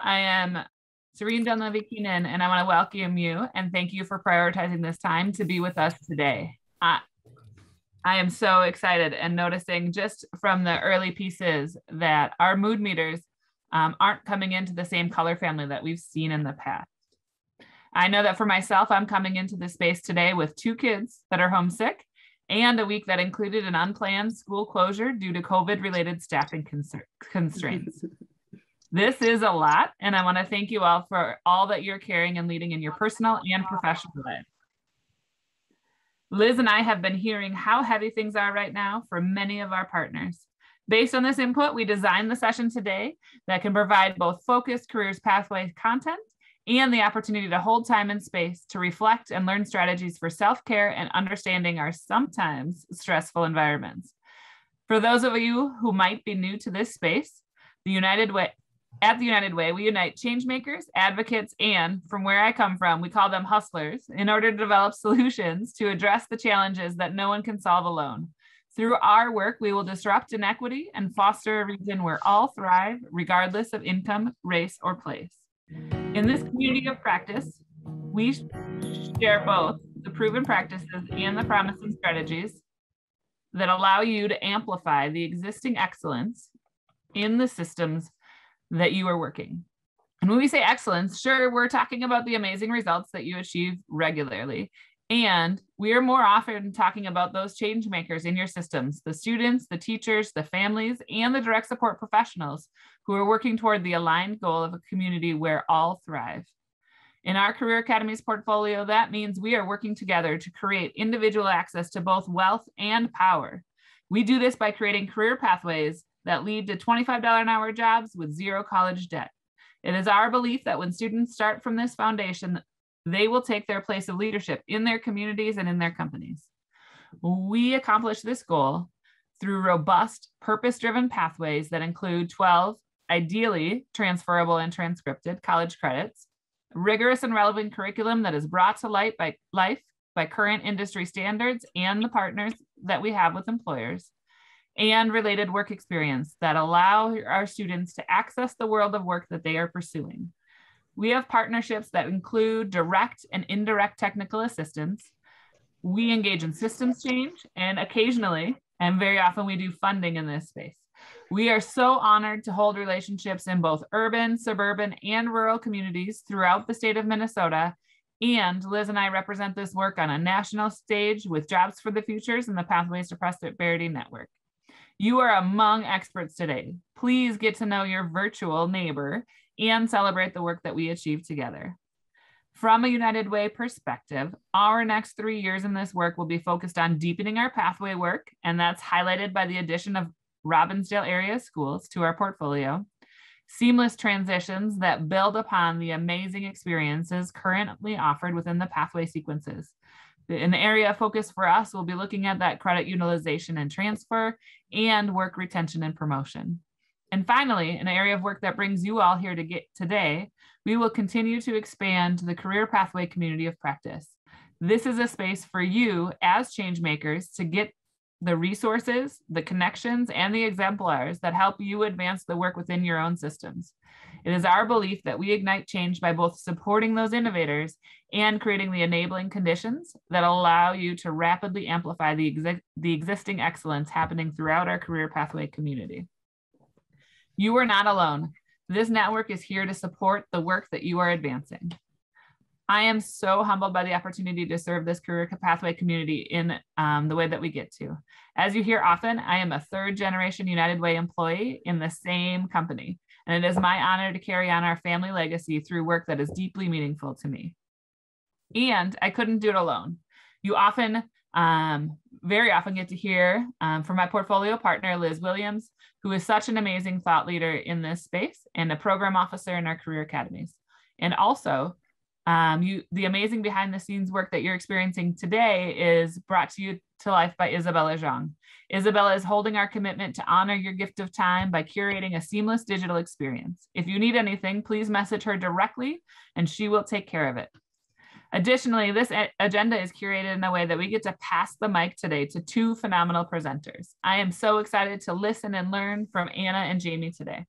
I am Sareen Dunleavy Keenan, and I want to welcome you and thank you for prioritizing this time to be with us today. I am so excited and noticing just from the early pieces that our mood meters aren't coming into the same color family that we've seen in the past. I know that for myself, I'm coming into this space today with 2 kids that are homesick and a week that included an unplanned school closure due to COVID-related staffing constraints. This is a lot, and I want to thank you all for all that you're carrying and leading in your personal and professional life. Liz and I have been hearing how heavy things are right now for many of our partners. Based on this input, we designed the session today that can provide both focused careers pathway content and the opportunity to hold time and space to reflect and learn strategies for self-care and understanding our sometimes stressful environments. For those of you who might be new to this space, at the United Way, we unite change makers, advocates, and from where I come from, we call them hustlers in order to develop solutions to address the challenges that no one can solve alone. Through our work, we will disrupt inequity and foster a region where all thrive, regardless of income, race, or place. In this community of practice, we share both the proven practices and the promising strategies that allow you to amplify the existing excellence in the systems that you are working. And when we say excellence, sure, we're talking about the amazing results that you achieve regularly. And we are more often talking about those change makers in your systems, the students, the teachers, the families, and the direct support professionals who are working toward the aligned goal of a community where all thrive. In our Career Academies portfolio, that means we are working together to create individual access to both wealth and power. We do this by creating career pathways that lead to $25 an hour jobs with zero college debt. It is our belief that when students start from this foundation, they will take their place of leadership in their communities and in their companies. We accomplish this goal through robust, purpose-driven pathways that include 12, ideally transferable and transcripted college credits, rigorous and relevant curriculum that is brought to life by current industry standards and the partners that we have with employers, and related work experience that allow our students to access the world of work that they are pursuing. We have partnerships that include direct and indirect technical assistance. We engage in systems change, and occasionally, and very often, we do funding in this space. We are so honored to hold relationships in both urban, suburban, and rural communities throughout the state of Minnesota. And Liz and I represent this work on a national stage with Jobs for the Futures and the Pathways to Prosperity Network. You are among experts today. Please get to know your virtual neighbor and celebrate the work that we achieve together. From a United Way perspective, our next 3 years in this work will be focused on deepening our pathway work, and that's highlighted by the addition of Robbinsdale area schools to our portfolio, seamless transitions that build upon the amazing experiences currently offered within the pathway sequences. An area of focus for us will be looking at that credit utilization and transfer and work retention and promotion. And finally, an area of work that brings you all here today, we will continue to expand the career pathway community of practice. This is a space for you as change makers to get the resources, the connections, and the exemplars that help you advance the work within your own systems. It is our belief that we ignite change by both supporting those innovators and creating the enabling conditions that allow you to rapidly amplify the existing excellence happening throughout our career pathway community. You are not alone. This network is here to support the work that you are advancing. I am so humbled by the opportunity to serve this career pathway community in the way that we get to. As you hear often, I am a 3rd-generation United Way employee in the same company, and it is my honor to carry on our family legacy through work that is deeply meaningful to me. And I couldn't do it alone. You very often get to hear from my portfolio partner, Liz Williams, who is such an amazing thought leader in this space and a program officer in our career academies. And also, the amazing behind the scenes work that you're experiencing today is brought to you to life by Isabella Zhang. Isabella is holding our commitment to honor your gift of time by curating a seamless digital experience. If you need anything, please message her directly and she will take care of it. Additionally, this agenda is curated in a way that we get to pass the mic today to 2 phenomenal presenters. I am so excited to listen and learn from Anna and Jamie today.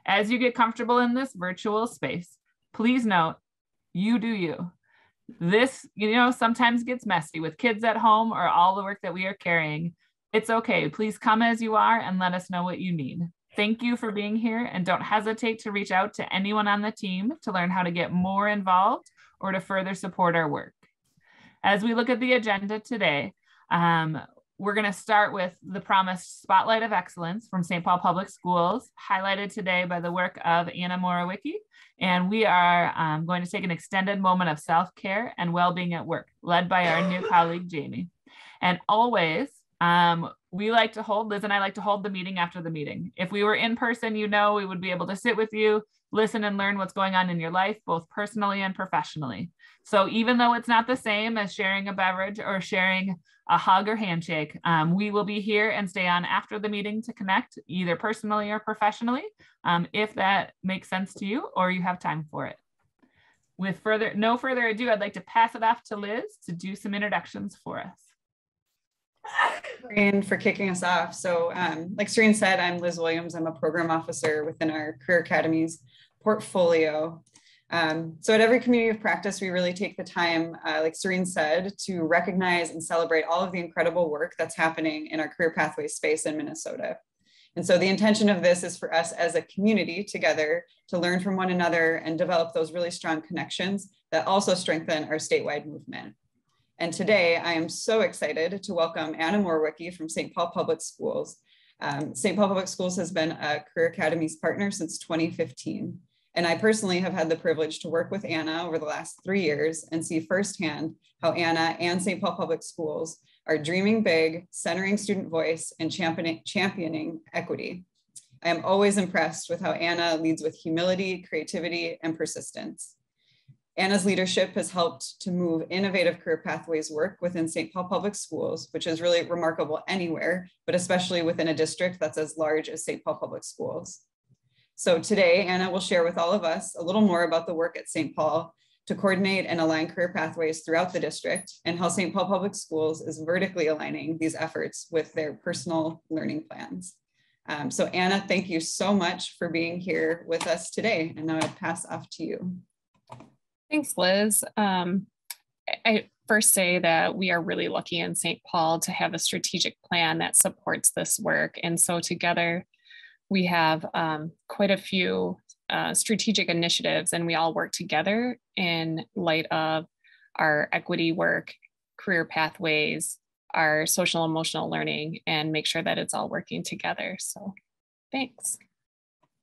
As you get comfortable in this virtual space, please note, you do you. This, sometimes gets messy with kids at home or all the work that we are carrying. It's okay. Please come as you are and let us know what you need. Thank you for being here, and don't hesitate to reach out to anyone on the team to learn how to get more involved or to further support our work. As we look at the agenda today, we're going to start with the promised Spotlight of Excellence from St. Paul Public Schools, highlighted today by the work of Anna Morawiecki. And we are going to take an extended moment of self-care and well-being at work, led by our new colleague, Jamie. And always, Liz and I like to hold the meeting after the meeting. If we were in person, we would be able to sit with you, listen and learn what's going on in your life, both personally and professionally. So even though it's not the same as sharing a beverage or sharing a hug or handshake, we will be here and stay on after the meeting to connect either personally or professionally, if that makes sense to you or you have time for it. With no further ado, I'd like to pass it off to Liz to do some introductions for us. Sareen for kicking us off. So like Sareen said, I'm Liz Williams. I'm a program officer within our Career Academies portfolio. So at every community of practice, we really take the time, like Sareen said, to recognize and celebrate all of the incredible work that's happening in our career pathway space in Minnesota. And so the intention of this is for us as a community together to learn from one another and develop those really strong connections that also strengthen our statewide movement. And today I am so excited to welcome Anna Morawiecki from St. Paul Public Schools. St. Paul Public Schools has been a Career Academies partner since 2015. And I personally have had the privilege to work with Anna over the last 3 years and see firsthand how Anna and St. Paul Public Schools are dreaming big, centering student voice, and championing equity. I am always impressed with how Anna leads with humility, creativity, and persistence. Anna's leadership has helped to move innovative career pathways work within St. Paul Public Schools, which is really remarkable anywhere, but especially within a district that's as large as St. Paul Public Schools. So today, Anna will share with all of us a little more about the work at St. Paul to coordinate and align career pathways throughout the district and how St. Paul Public Schools is vertically aligning these efforts with their personal learning plans. So Anna, thank you so much for being here with us today. And now I'll pass off to you. Thanks, Liz. I first say that we are really lucky in St. Paul to have a strategic plan that supports this work. And so together we have quite a few strategic initiatives, and we all work together in light of our equity work, career pathways, our social emotional learning, and make sure that it's all working together. So thanks.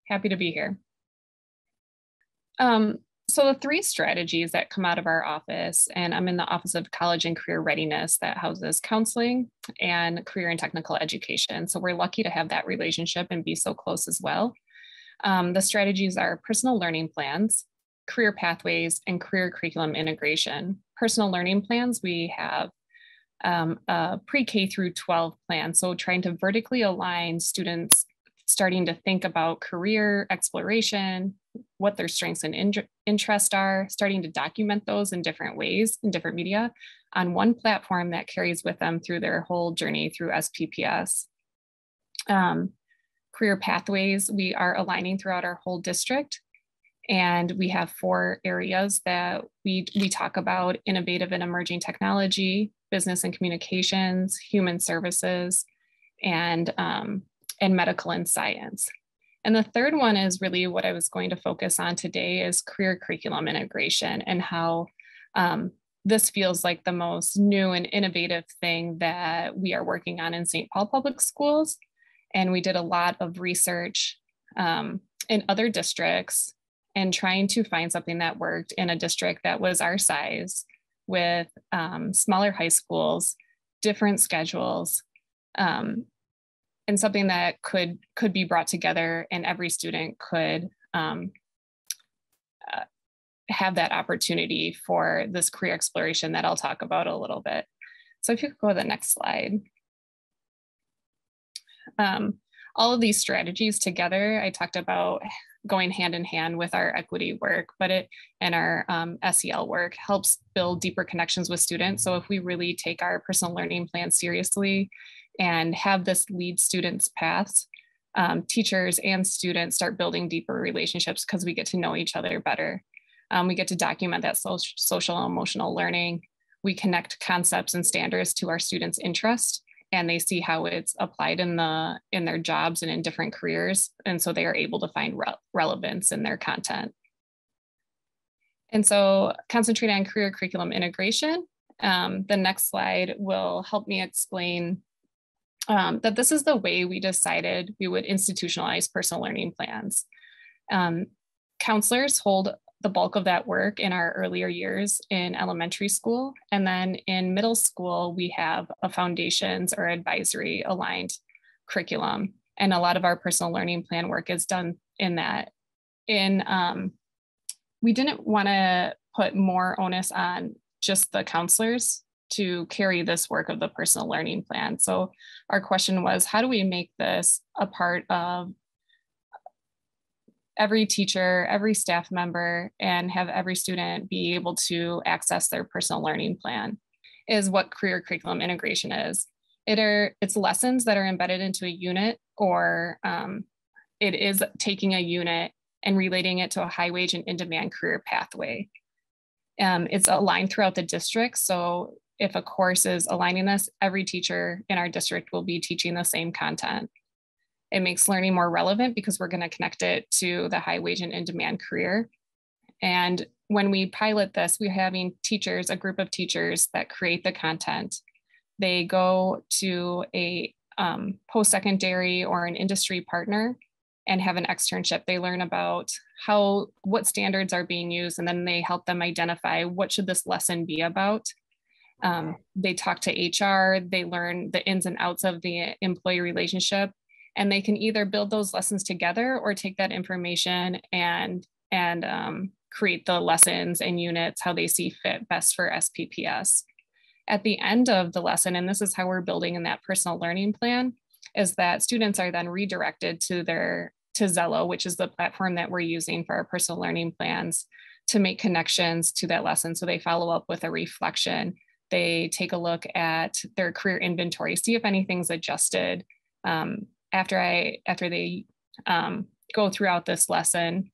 Happy to be here. So the 3 strategies that come out of our office, and I'm in the Office of College and Career Readiness that houses counseling and career and technical education. So we're lucky to have that relationship and be so close as well. The strategies are personal learning plans, career pathways, and career curriculum integration. Personal learning plans, we have a pre-K through 12 plan. So trying to vertically align students starting to think about career exploration, what their strengths and interests are, starting to document those in different ways, in different media, on one platform that carries with them through their whole journey through SPPS. Career pathways, we are aligning throughout our whole district. And we have 4 areas that we talk about: innovative and emerging technology, business and communications, human services, and medical and science. And the third one is really what I was going to focus on today is career curriculum integration, and how this feels like the most new and innovative thing that we are working on in St. Paul Public Schools. And we did a lot of research in other districts and trying to find something that worked in a district that was our size, with smaller high schools, different schedules, and something that could be brought together and every student could have that opportunity for this career exploration that I'll talk about a little bit. So if you could go to the next slide. All of these strategies together, I talked about going hand in hand with our equity work, and our SEL work helps build deeper connections with students. So if we really take our personal learning plan seriously and have this lead students' paths, teachers and students start building deeper relationships because we get to know each other better. We get to document that social and emotional learning. We connect concepts and standards to our students' interest, and they see how it's applied in their jobs and in different careers. And so they are able to find relevance in their content. And so concentrating on career curriculum integration, the next slide will help me explain that this is the way we decided we would institutionalize personal learning plans. Counselors hold the bulk of that work in our earlier years in elementary school. And then in middle school, we have a foundations or advisory aligned curriculum. And a lot of our personal learning plan work is done in that. We didn't want to put more onus on just the counselors to carry this work of the personal learning plan. So our question was, how do we make this a part of every teacher, every staff member, and have every student be able to access their personal learning plan? Is what career curriculum integration is. It's lessons that are embedded into a unit, or it is taking a unit and relating it to a high wage and in-demand career pathway. It's aligned throughout the district. So if a course is aligning this, every teacher in our district will be teaching the same content. It makes learning more relevant because we're going to connect it to the high wage and in-demand career. And when we pilot this, we're having teachers, a group of teachers that create the content. They go to a post-secondary or an industry partner and have an externship. They learn about what standards are being used, and then they help them identify what should this lesson be about. They talk to HR, they learn the ins and outs of the employee relationship, and they can either build those lessons together or take that information and create the lessons and units how they see fit best for SPPS. At the end of the lesson, and this is how we're building in that personal learning plan, is that students are then redirected to Zello, which is the platform that we're using for our personal learning plans, to make connections to that lesson. So they follow up with a reflection. They take a look at their career inventory, see if anything's adjusted after they go throughout this lesson.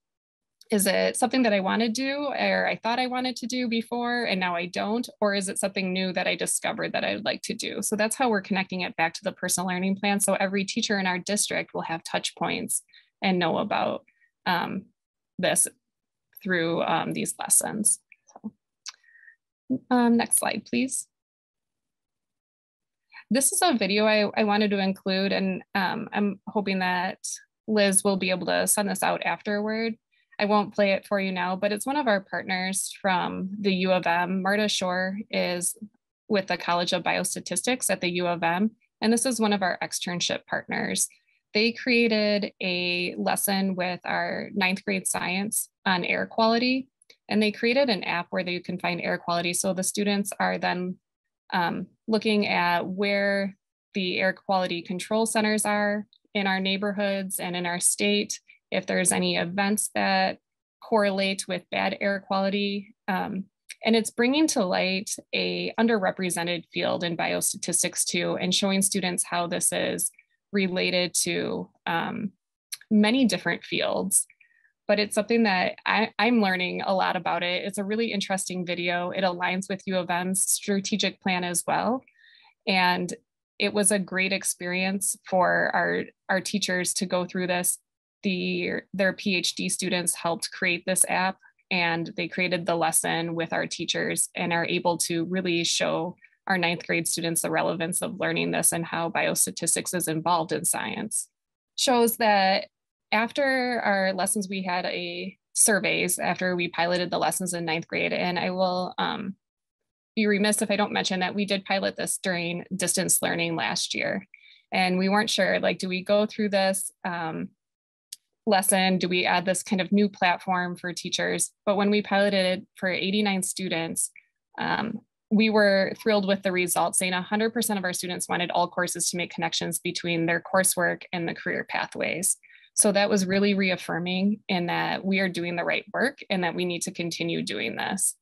Is it something that I want to do, or I thought I wanted to do before and now I don't? Or is it something new that I discovered that I'd like to do? So that's how we're connecting it back to the personal learning plan. So every teacher in our district will have touch points and know about this through these lessons. So, next slide, please. This is a video I wanted to include, and I'm hoping that Liz will be able to send this out afterward. I won't play it for you now, but it's one of our partners from the U of M. Marta Shore is with the College of Biostatistics at the U of M, and this is one of our externship partners. They created a lesson with our 9th grade science on air quality, and they created an app where you can find air quality. So the students are then looking at where the air quality control centers are in our neighborhoods and in our state, if there's any events that correlate with bad air quality. And it's bringing to light a underrepresented field in biostatistics too, and showing students how this is related to many different fields. But it's something that I'm learning a lot about it. It's a really interesting video. It aligns with U of M's strategic plan as well. And it was a great experience for our teachers to go through this. Their PhD students helped create this app, and they created the lesson with our teachers and are able to really show our 9th grade students the relevance of learning this and how biostatistics is involved in science. Shows that after our lessons, we had surveys after we piloted the lessons in 9th grade, and I will be remiss if I don't mention that we did pilot this during distance learning last year. And we weren't sure, like, do we go through this lesson? Do we add this kind of new platform for teachers? But when we piloted for 89 students, we were thrilled with the results, saying 100% of our students wanted all courses to make connections between their coursework and the career pathways. So that was really reaffirming in that we are doing the right work and that we need to continue doing this.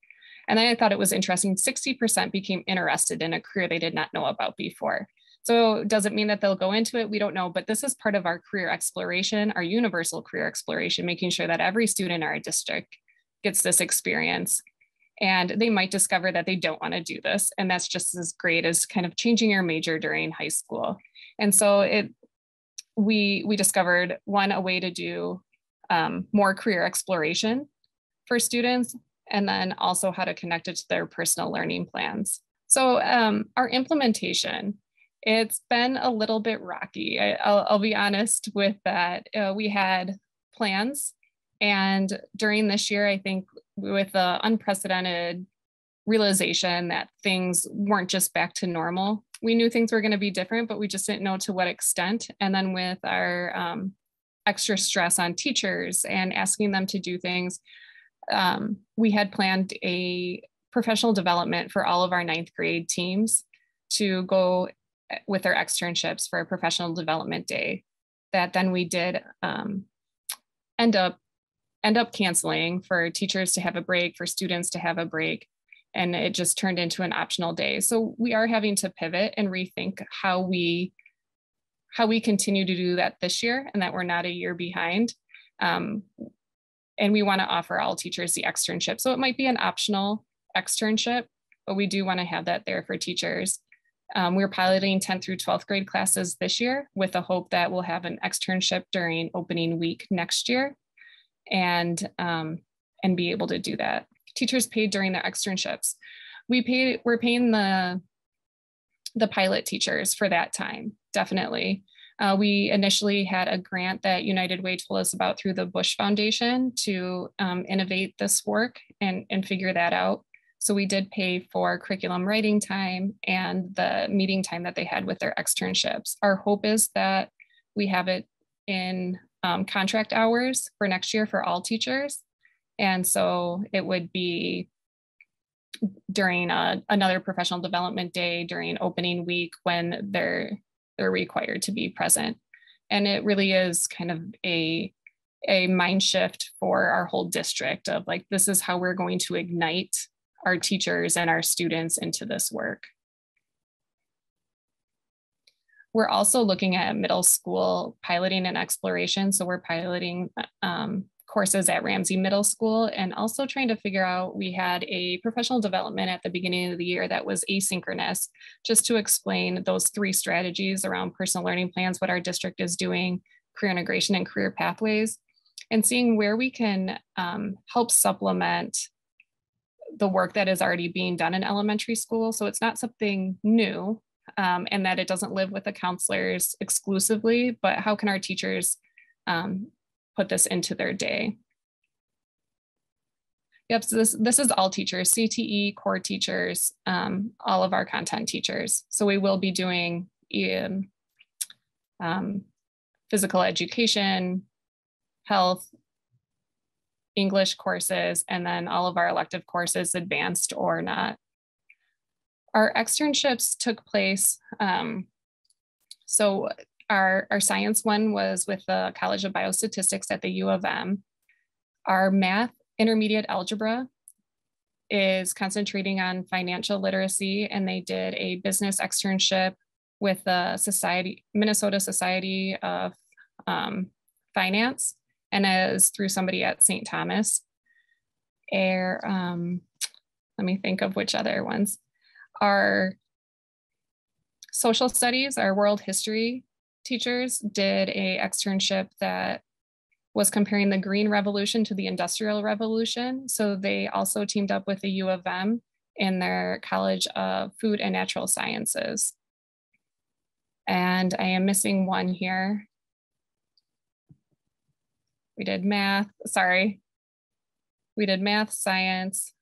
And then I thought it was interesting, 60% became interested in a career they did not know about before. So does it mean that they'll go into it? We don't know, but this is part of our career exploration, our universal career exploration, making sure that every student in our district gets this experience. And they might discover that they don't want to do this. And that's just as great as kind of changing your major during high school. And so we discovered a way to do more career exploration for students, and then also how to connect it to their personal learning plans. So our implementation, it's been a little bit rocky. I'll be honest with that. We had plans, and during this year, I think with the unprecedented realization that things weren't just back to normal, we knew things were going to be different, but we just didn't know to what extent. And then with our extra stress on teachers and asking them to do things, we had planned a professional development for all of our 9th grade teams to go with their externships for a professional development day that then we did end up canceling for teachers to have a break, for students to have a break, and it just turned into an optional day. So we are having to pivot and rethink how we continue to do that this year, and that we're not a year behind. And we want to offer all teachers the externship. So it might be an optional externship, but we do want to have that there for teachers. We're piloting 10th through 12th grade classes this year with the hope that we'll have an externship during opening week next year and be able to do that. Teachers paid during their externships. We're paying the pilot teachers for that time, definitely. We initially had a grant that United Way told us about through the Bush Foundation to innovate this work and figure that out. So we did pay for curriculum writing time and the meeting time that they had with their externships. Our hope is that we have it in contract hours for next year for all teachers. And so it would be during another professional development day during opening week when they're required to be present. And it really is kind of a mind shift for our whole district of like, this is how we're going to ignite our teachers and our students into this work. We're also looking at middle school piloting and exploration. So we're piloting courses at Ramsey Middle School and also trying to figure out, we had a professional development at the beginning of the year that was asynchronous, just to explain those 3 strategies around personal learning plans, what our district is doing, career integration and career pathways, and seeing where we can help supplement the work that is already being done in elementary school. So it's not something new and that it doesn't live with the counselors exclusively, but how can our teachers put this into their day? Yep, so this is all teachers, CTE, core teachers, all of our content teachers. So we will be doing physical education, health, English courses, and then all of our elective courses, advanced or not. Our externships took place, so our science one was with the College of Biostatistics at the U of M. Our math intermediate algebra is concentrating on financial literacy, and they did a business externship with the Minnesota Society of Finance, and as through somebody at St. Thomas. Let me think of which other ones. Our social studies, our world history teachers did a externship that was comparing the Green Revolution to the Industrial Revolution. So they also teamed up with the U of M in their College of Food and Natural Sciences. And I am missing one here. We did math, sorry. We did math, science.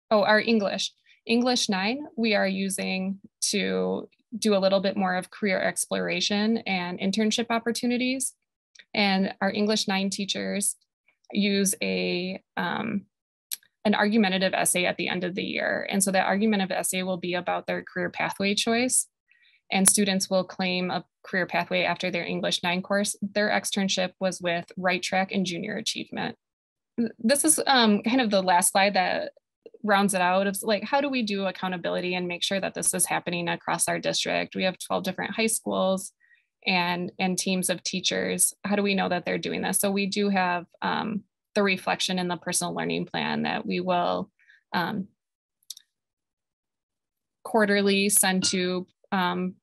Oh, our English. English 9, we are using to do a little bit more of career exploration and internship opportunities. And our English 9 teachers use an argumentative essay at the end of the year. And so that argumentative essay will be about their career pathway choice. And students will claim a career pathway after their English 9 course. Their externship was with Right Track and Junior Achievement. This is kind of the last slide that rounds it out of like, how do we do accountability and make sure that this is happening across our district? We have 12 different high schools and teams of teachers. How do we know that they're doing this? So we do have the reflection in the personal learning plan that we will quarterly send to admin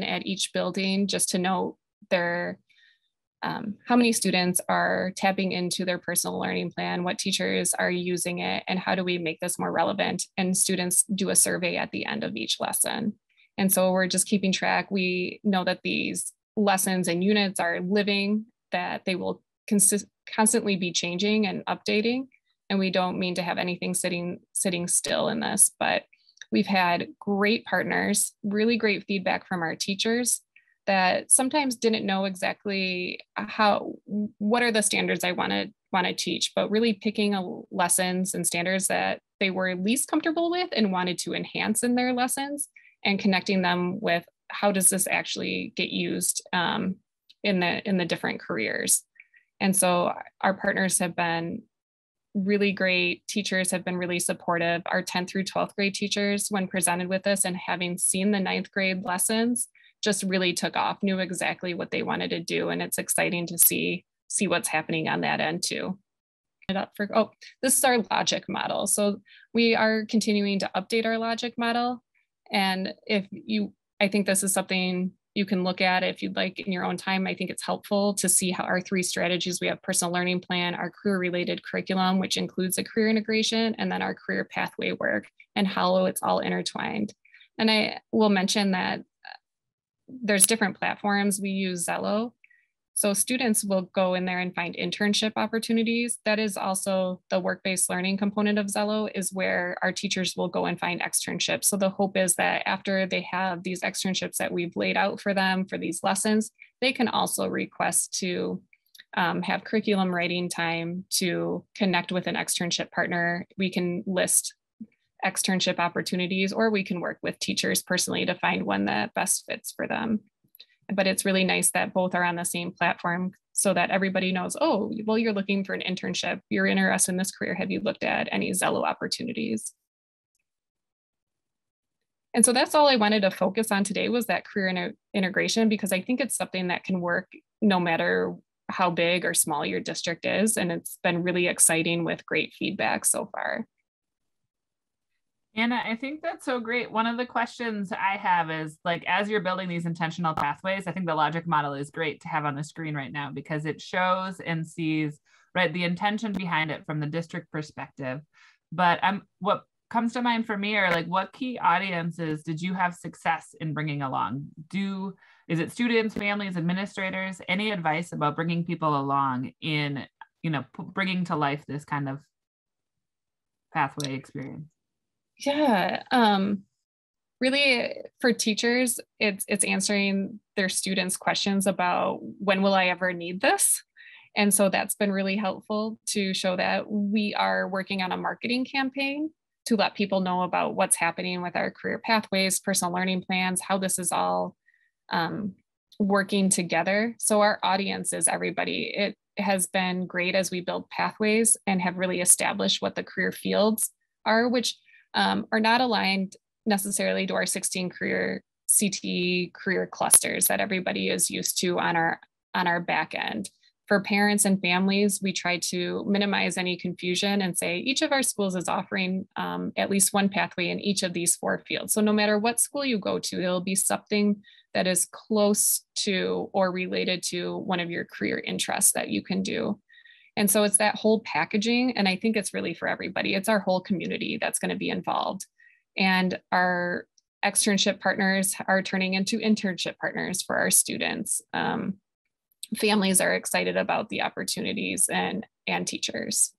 at each building, just to note their how many students are tapping into their personal learning plan, what teachers are using it, and how do we make this more relevant? And students do a survey at the end of each lesson. And so we're just keeping track. We know that these lessons and units are living, that they will constantly be changing and updating. And we don't mean to have anything sitting still in this, but we've had great partners, really great feedback from our teachers that sometimes didn't know exactly what are the standards I want to teach, but really picking lessons and standards that they were least comfortable with and wanted to enhance in their lessons, and connecting them with how does this actually get used in the different careers. And so our partners have been really great. Teachers have been really supportive. Our 10th through 12th grade teachers, when presented with this and having seen the 9th grade lessons, just really took off, knew exactly what they wanted to do. And it's exciting to see what's happening on that end too. This is our logic model. So we are continuing to update our logic model. And I think this is something you can look at if you'd like in your own time. I think it's helpful to see how our 3 strategies, we have personal learning plan, our career related curriculum, which includes a career integration, and then our career pathway work, and how it's all intertwined. And I will mention that there's different platforms. We use Zello. So students will go in there and find internship opportunities. That is also the work-based learning component of Zello, is where our teachers will go and find externships. So the hope is that after they have these externships that we've laid out for them for these lessons, they can also request to have curriculum writing time to connect with an externship partner. We can list externship opportunities, or we can work with teachers personally to find one that best fits for them. But it's really nice that both are on the same platform so that everybody knows, oh, well, you're looking for an internship, you're interested in this career, have you looked at any Zello opportunities? And so that's all I wanted to focus on today, was that career integration, because I think it's something that can work no matter how big or small your district is. And it's been really exciting with great feedback so far. Anna, I think that's so great. One of the questions I have is, like, as you're building these intentional pathways, I think the logic model is great to have on the screen right now, because it shows and sees, right, the intention behind it from the district perspective. But what comes to mind for me are, like, what key audiences did you have success in bringing along? Is it students, families, administrators? Any advice about bringing people along in, bringing to life this kind of pathway experience? Yeah, really for teachers, it's answering their students' questions about, when will I ever need this? And so that's been really helpful to show that we are working on a marketing campaign to let people know about what's happening with our career pathways, personal learning plans, how this is all working together. So our audience is everybody. It has been great as we build pathways and have really established what the career fields are, which are not aligned necessarily to our 16 career CTE career clusters that everybody is used to on our back end. For parents and families, we try to minimize any confusion and say each of our schools is offering at least one pathway in each of these 4 fields. So no matter what school you go to, it'll be something that is close to or related to one of your career interests that you can do. And so it's that whole packaging. And I think it's really for everybody. It's our whole community that's going to be involved. And our externship partners are turning into internship partners for our students. Families are excited about the opportunities, and teachers.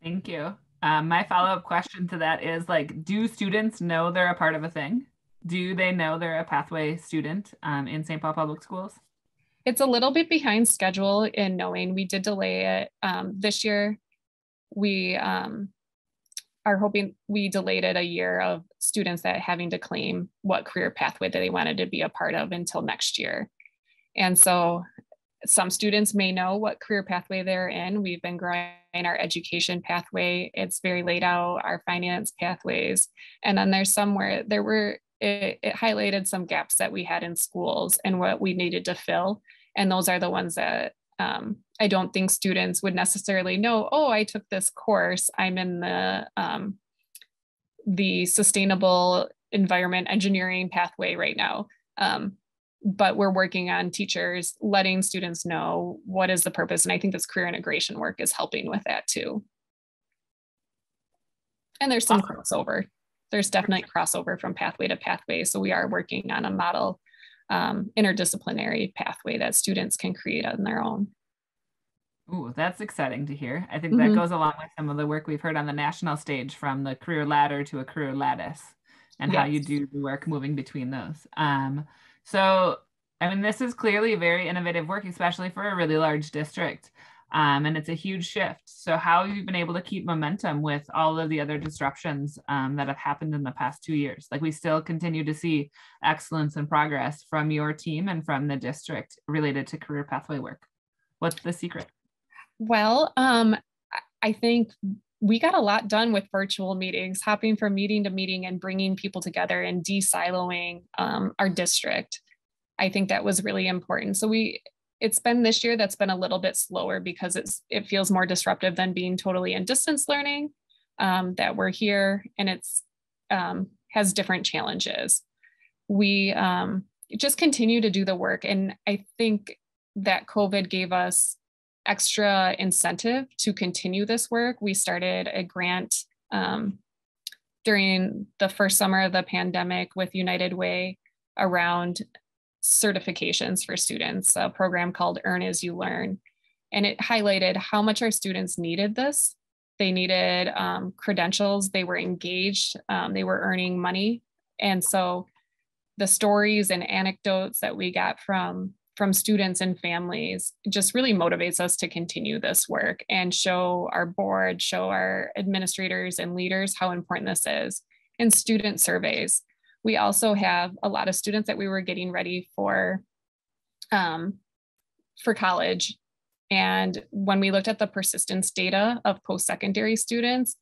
Thank you. My follow-up question to that is, like, do students know they're a part of a thing? Do they know they're a pathway student in St. Paul Public Schools? It's a little bit behind schedule in knowing. We did delay it this year. We are hoping, we delayed it a year of students that having to claim what career pathway that they wanted to be a part of until next year. And so Some students may know what career pathway they're in. We've been growing our education pathway. It's very laid out, our finance pathways. And then there's somewhere it highlighted some gaps that we had in schools and what we needed to fill. And those are the ones that I don't think students would necessarily know, oh, I took this course. I'm in the sustainable environment engineering pathway right now. But we're working on teachers letting students know what is the purpose. And I think this career integration work is helping with that too. And there's some crossover. There's definitely crossover from pathway to pathway. So we are working on a model interdisciplinary pathway that students can create on their own. Ooh, that's exciting to hear. I think that goes along with some of the work we've heard on the national stage, from the career ladder to a career lattice, and how you do the work moving between those. So, I mean, this is clearly very innovative work, especially for a really large district. And it's a huge shift. So how have you been able to keep momentum with all of the other disruptions that have happened in the past 2 years? Like, we still continue to see excellence and progress from your team and from the district related to career pathway work. What's the secret? Well, I think we got a lot done with virtual meetings, hopping from meeting to meeting and bringing people together and de-siloing our district. I think that was really important. So it's been this year that's been a little bit slower because it feels more disruptive than being totally in distance learning, that we're here, and it's has different challenges. We just continue to do the work. And I think that COVID gave us extra incentive to continue this work. We started a grant during the first summer of the pandemic with United Way around certifications for students, a program called Earn As You Learn. And it highlighted how much our students needed this. They needed credentials, they were engaged, they were earning money. And so the stories and anecdotes that we got from students and families just really motivates us to continue this work and show our board, show our administrators and leaders how important this is. And student surveys. We also have a lot of students that we were getting ready for college. And when we looked at the persistence data of post-secondary students,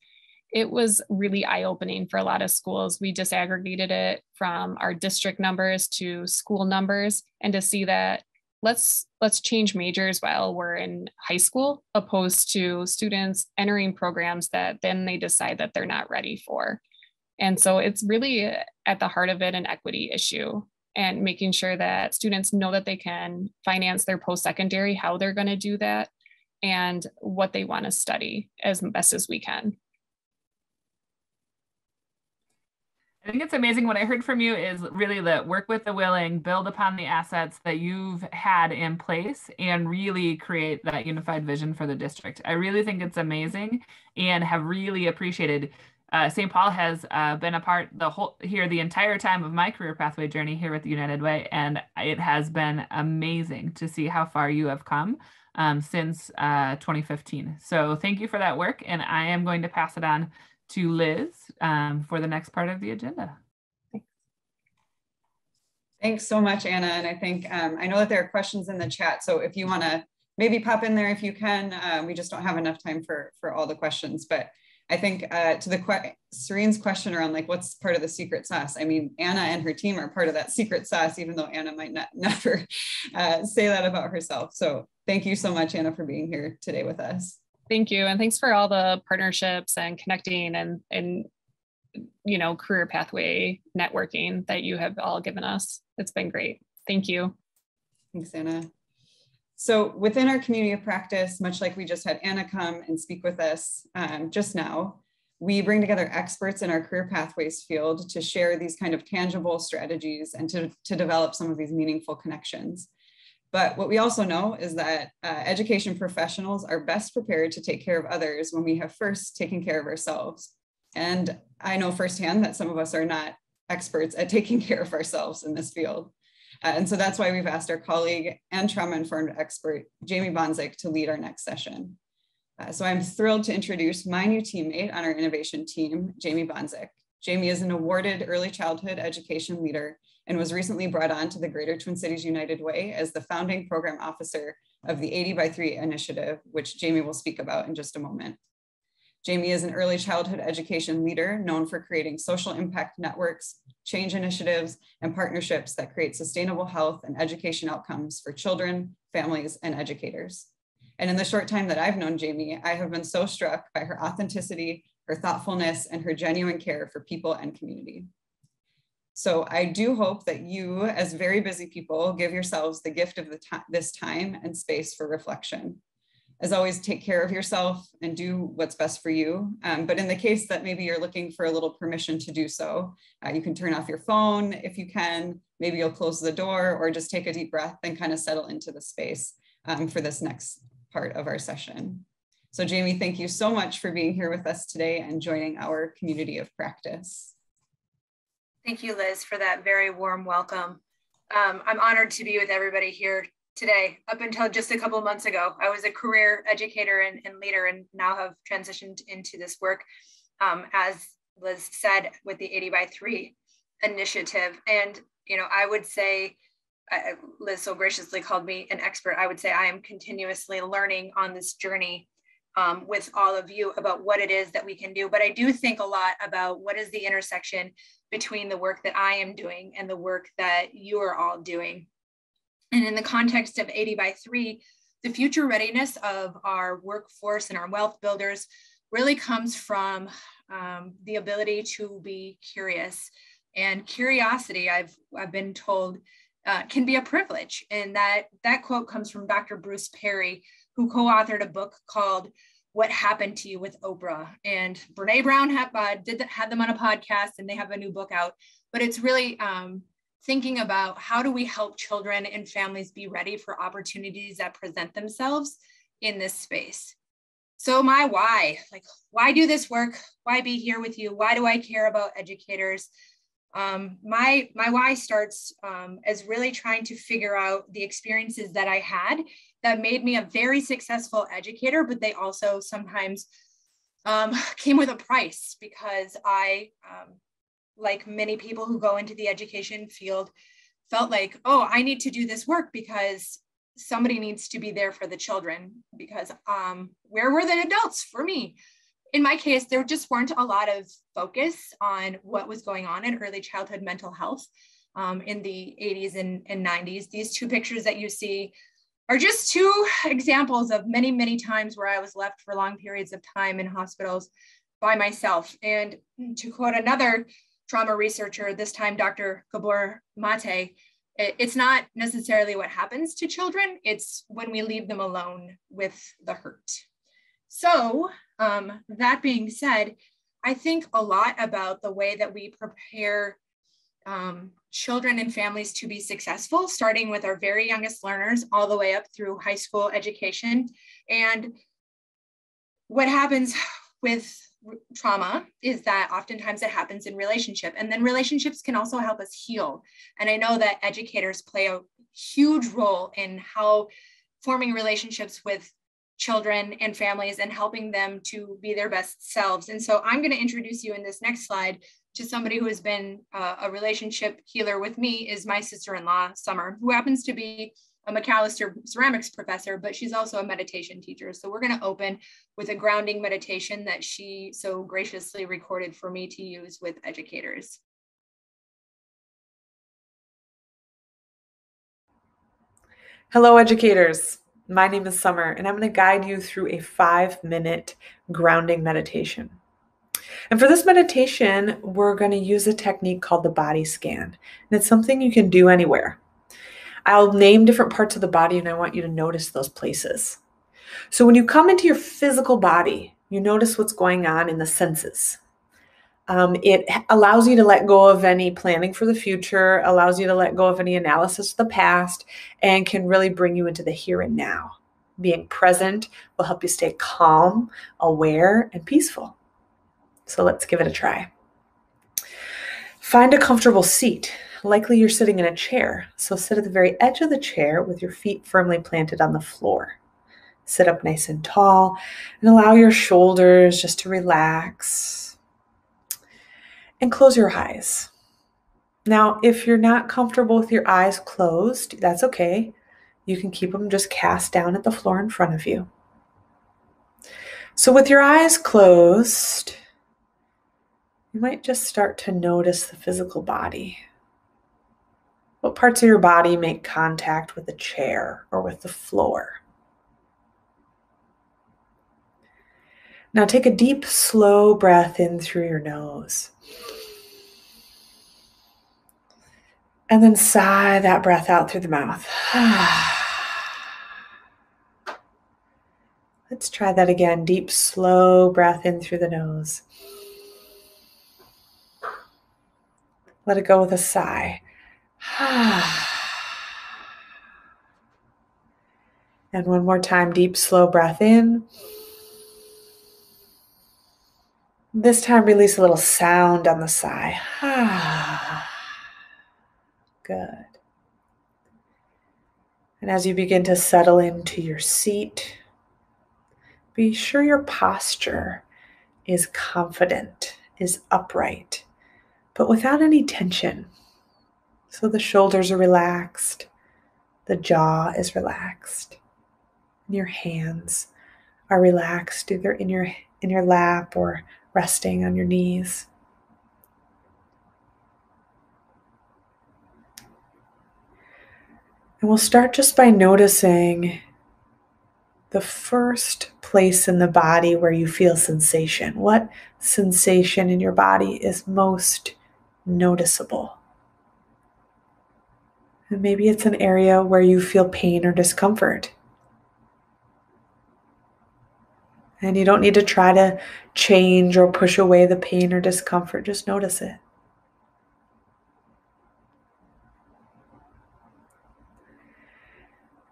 it was really eye-opening for a lot of schools. We disaggregated it from our district numbers to school numbers, and to see that let's change majors while we're in high school, opposed to students entering programs that then they decide that they're not ready for. And so it's really at the heart of it an equity issue, and making sure that students know that they can finance their post-secondary, how they're going to do that, and what they want to study as best as we can. I think it's amazing. What I heard from you is really that work with the willing, build upon the assets that you've had in place, and really create that unified vision for the district. I really think it's amazing, and have really appreciated. St. Paul has been a part the entire time of my career pathway journey here at the United Way, and it has been amazing to see how far you have come since 2015. So thank you for that work, and I am going to pass it on to Liz for the next part of the agenda. Thanks so much, Anna. And I think I know that there are questions in the chat, so if you want to maybe pop in there if you can. We just don't have enough time for all the questions, but I think to Sareen's question around like what's part of the secret sauce. I mean, Anna and her team are part of that secret sauce, even though Anna might never say that about herself. So thank you so much, Anna, for being here today with us. Thank you. And thanks for all the partnerships and connecting and you know, career pathway networking that you have all given us. It's been great. Thank you. Thanks, Anna. So within our community of practice, much like we just had Anna come and speak with us just now, we bring together experts in our career pathways field to share these kind of tangible strategies and to develop some of these meaningful connections. But what we also know is that education professionals are best prepared to take care of others when we have first taken care of ourselves. And I know firsthand that some of us are not experts at taking care of ourselves in this field. And so that's why we've asked our colleague and trauma-informed expert, Jamie Bonczyk, to lead our next session. So I'm thrilled to introduce my new teammate on our innovation team, Jamie Bonczyk. Jamie is an awarded early childhood education leader and was recently brought on to the Greater Twin Cities United Way as the founding program officer of the 80x3 initiative, which Jamie will speak about in just a moment. Jamie is an early childhood education leader known for creating social impact networks, change initiatives, and partnerships that create sustainable health and education outcomes for children, families, and educators. And in the short time that I've known Jamie, I have been so struck by her authenticity, her thoughtfulness, and her genuine care for people and community. So I do hope that you, as very busy people, give yourselves the gift of this time and space for reflection. As always, take care of yourself and do what's best for you. But in the case that maybe you're looking for a little permission to do so, you can turn off your phone if you can. Maybe you'll close the door or just take a deep breath and kind of settle into the space for this next part of our session. So Jamie, thank you so much for being here with us today and joining our community of practice. Thank you, Liz, for that very warm welcome. I'm honored to be with everybody here today. Up until just a couple of months ago, I was a career educator and leader, and now have transitioned into this work, as Liz said, with the 80x3 initiative. And, you know, I would say, Liz so graciously called me an expert. I would say I am continuously learning on this journey with all of you about what it is that we can do. But I do think a lot about what is the intersection between the work that I am doing and the work that you are all doing. And in the context of 80x3, the future readiness of our workforce and our wealth builders really comes from the ability to be curious. And curiosity, I've been told, can be a privilege. And that quote comes from Dr. Bruce Perry, who co-authored a book called What Happened to You with Oprah. And Brene Brown had them on a podcast, and they have a new book out. But it's really thinking about how do we help children and families be ready for opportunities that present themselves in this space. So my why, like, why do this work? Why be here with you? Why do I care about educators? My why starts as really trying to figure out the experiences that I had that made me a very successful educator, but they also sometimes came with a price, because I, like many people who go into the education field, felt like, oh, I need to do this work because somebody needs to be there for the children, because where were the adults for me? In my case, there just weren't a lot of focus on what was going on in early childhood mental health in the 80s and 90s. These two pictures that you see are just two examples of many, many times where I was left for long periods of time in hospitals by myself. And to quote another trauma researcher, this time Dr. Gabor Mate, it's not necessarily what happens to children, it's when we leave them alone with the hurt. So that being said, I think a lot about the way that we prepare children and families to be successful, starting with our very youngest learners all the way up through high school education. And what happens with trauma is that oftentimes it happens in relationship, and then relationships can also help us heal. And I know that educators play a huge role in how forming relationships with children and families and helping them to be their best selves. And so I'm going to introduce you in this next slide to somebody who has been a relationship healer with me, is my sister-in-law, Summer, who happens to be a McAllister ceramics professor, but she's also a meditation teacher. So we're going to open with a grounding meditation that she so graciously recorded for me to use with educators. Hello, educators. My name is Summer, and I'm going to guide you through a 5-minute grounding meditation. And for this meditation, we're going to use a technique called the body scan. And it's something you can do anywhere. I'll name different parts of the body, and I want you to notice those places. So when you come into your physical body, you notice what's going on in the senses. It allows you to let go of any planning for the future, allows you to let go of any analysis of the past, and can really bring you into the here and now. Being present will help you stay calm, aware, and peaceful. So let's give it a try. Find a comfortable seat. Likely you're sitting in a chair, so sit at the very edge of the chair with your feet firmly planted on the floor. Sit up nice and tall and allow your shoulders just to relax. And close your eyes. Now, if you're not comfortable with your eyes closed, that's okay. You can keep them just cast down at the floor in front of you. So with your eyes closed, you might just start to notice the physical body. What parts of your body make contact with the chair or with the floor? Now take a deep, slow breath in through your nose. And then sigh that breath out through the mouth. Let's try that again. Deep, slow breath in through the nose. Let it go with a sigh. And one more time, deep, slow breath in. This time, release a little sound on the sigh. Good. And as you begin to settle into your seat, be sure your posture is confident, is upright, but without any tension. So the shoulders are relaxed, the jaw is relaxed, and your hands are relaxed, either in your lap or resting on your knees. And we'll start just by noticing the first place in the body where you feel sensation. What sensation in your body is most noticeable? And maybe it's an area where you feel pain or discomfort. And you don't need to try to change or push away the pain or discomfort. Just notice it.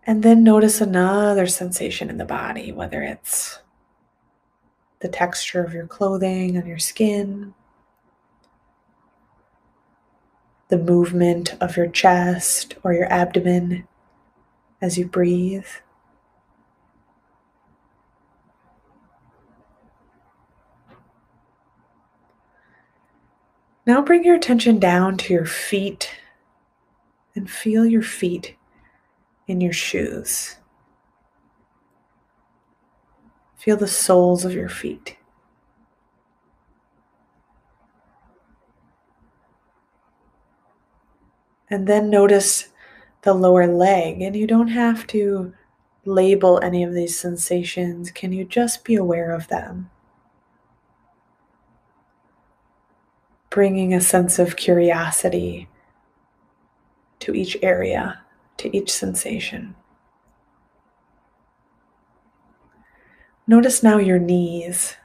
And then notice another sensation in the body, whether it's the texture of your clothing on your skin, the movement of your chest or your abdomen as you breathe. Now bring your attention down to your feet and feel your feet in your shoes. Feel the soles of your feet. And then notice the lower leg, and you don't have to label any of these sensations. Can you just be aware of them? Bringing a sense of curiosity to each area, to each sensation. Notice now your knees.